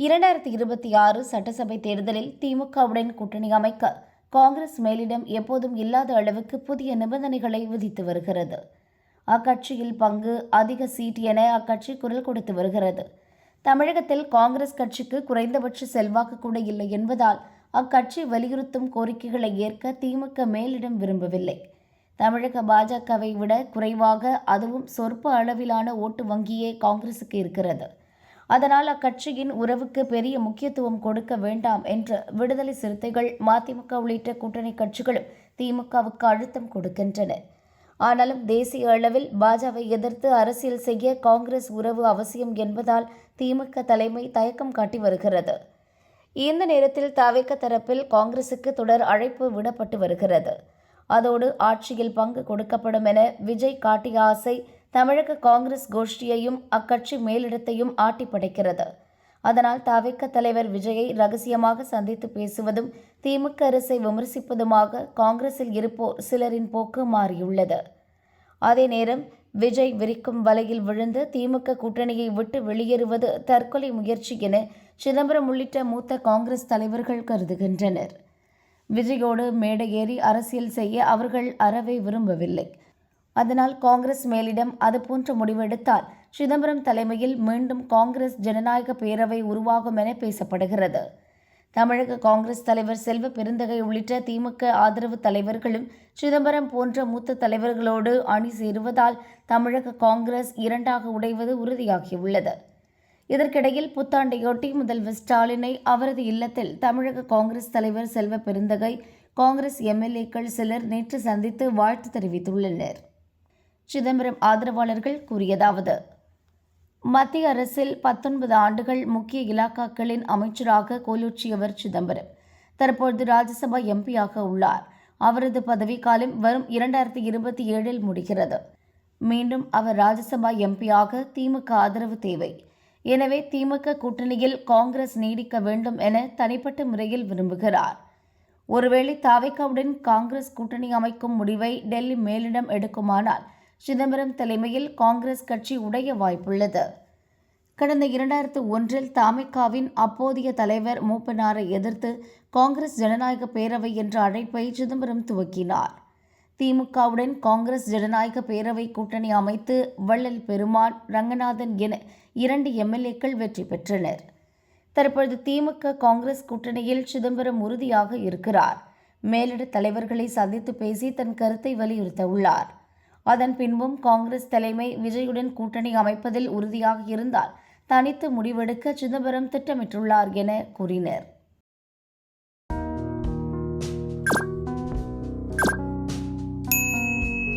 2026 சட்டசபை தேர்தலில் திமுகவுடன் கூட்டணி அமைக்க காங்கிரஸ் மேலிடம் எப்போதும் இல்லாத அளவுக்கு புதிய நிபந்தனைகளை விதித்து வருகிறது. அக்கட்சியில் பங்கு, அதிக சீட் என அக்கட்சி குரல் கொடுத்து வருகிறது. தமிழகத்தில் காங்கிரஸ் கட்சிக்கு குறைந்தபட்ச செல்வாக்கு கூட இல்லை என்பதால் அக்கட்சி வலியுறுத்தும் கோரிக்கைகளை ஏற்க திமுக மேலிடம் விரும்பவில்லை. தமிழக பாஜகவை விட குறைவாக, அதுவும் சொற்ப அளவிலான ஓட்டு வங்கியே காங்கிரசுக்கு இருக்கிறது. அதனால் அக்கட்சியின் உறவுக்கு பெரிய முக்கியத்துவம் கொடுக்க வேண்டாம் என்று விடுதலை சிறுத்தைகள், மதிமுக உள்ளிட்ட கூட்டணி கட்சிகளும் திமுகவுக்கு அழுத்தம் கொடுக்கின்றன. ஆனாலும் தேசிய அளவில் பாஜகவை எதிர்த்து அரசியல் செய்ய காங்கிரஸ் உறவு அவசியம் என்பதால் திமுக தலைமை தயக்கம் காட்டி வருகிறது. இந்த நேரத்தில் தவிக தரப்பில் காங்கிரசுக்கு தொடர் அழைப்பு விடப்பட்டு வருகிறது. அதோடு ஆட்சியில் பங்கு கொடுக்கப்படும் என விஜய் காட்டிய ஆசை தமிழக காங்கிரஸ் கோஷ்டியையும் அக்கட்சி மேலிடத்தையும் ஆட்டி படைக்கிறது. அதனால் தவிக தலைவர் விஜயை ரகசியமாக சந்தித்து பேசுவதும் திமுக அரசை விமர்சிப்பதுமாக காங்கிரஸில் இருப்போர் சிலரின் போக்கு மாறியுள்ளது. அதே நேரம் விஜய் விரிக்கும் வலையில் விழுந்து திமுக கூட்டணியை விட்டு வெளியேறுவது தற்கொலை முயற்சி என சிதம்பரம் உள்ளிட்ட மூத்த காங்கிரஸ் தலைவர்கள் கருதுகின்றனர். விஜயோடு மேடை ஏறி அரசியல் செய்ய அவர்கள் அறவே விரும்பவில்லை. அதனால் காங்கிரஸ் மேலிடம் அதுபோன்ற முடிவெடுத்தால் சிதம்பரம் தலைமையில் மீண்டும் காங்கிரஸ் ஜனநாயக பேரவை உருவாகும் என பேசப்படுகிறது. தமிழக காங்கிரஸ் தலைவர் செல்வ பெருந்தகை உள்ளிட்ட திமுக ஆதரவு தலைவர்களும் சிதம்பரம் போன்ற மூத்த தலைவர்களோடு அணி சேருவதால் தமிழக காங்கிரஸ் இரண்டாக உடைவது உறுதியாகியுள்ளது. இதற்கிடையில் புத்தாண்டையொட்டி முதல்வர் ஸ்டாலினை அவரது இல்லத்தில் தமிழக காங்கிரஸ் தலைவர் செல்வ பெருந்தகை, காங்கிரஸ் எம்எல்ஏக்கள் சிலர் நேற்று சந்தித்து வாழ்த்து தெரிவித்துள்ளனர். சிதம்பரம் ஆதரவாளர்கள் கூறியதாவது: மத்திய அரசில் 19 ஆண்டுகள் முக்கிய இலாக்காக்களின் அமைச்சராக கோலோச்சியவர் சிதம்பரம். தற்போது ராஜ்யசபா எம்பியாக உள்ளார். அவரது பதவிக்காலம் வரும் 2027 முடிகிறது. மீண்டும் அவர் ராஜ்யசபா எம்பியாக திமுக ஆதரவு தேவை. எனவே திமுக கூட்டணியில் காங்கிரஸ் நீடிக்க வேண்டும் என தனிப்பட்ட முறையில் விரும்புகிறார். ஒருவேளை தவிகவுடன் காங்கிரஸ் கூட்டணி அமைக்கும் முடிவை டெல்லி மேலிடம் எடுக்குமானால் சிதம்பரம் தலைமையில் காங்கிரஸ் கட்சி உடைய வாய்ப்புள்ளது. கடந்த 2001 தவிகவின் அப்போதைய தலைவர் மூப்பனாரை எதிர்த்து காங்கிரஸ் ஜனநாயக பேரவை என்ற அழைப்பை சிதம்பரம் துவக்கினார். திமுகவுடன் காங்கிரஸ் ஜனநாயக பேரவை கூட்டணி அமைத்து வள்ளல் பெருமாள், ரங்கநாதன் என 2 எம்எல்ஏக்கள் வெற்றி பெற்றனர். தற்பொழுது திமுக காங்கிரஸ் கூட்டணியில் சிதம்பரம் உறுதியாக இருக்கிறார். மேலிட தலைவர்களை சந்தித்து பேசி தன் கருத்தை வலியுறுத்த உள்ளார். அதன் பின்பும் காங்கிரஸ் தலைமை விஜயுடன் கூட்டணி அமைப்பதில் உறுதியாக இருந்தால் தனித்து முடிவெடுக்க சிதம்பரம் திட்டமிட்டுள்ளார் என கூறினர்.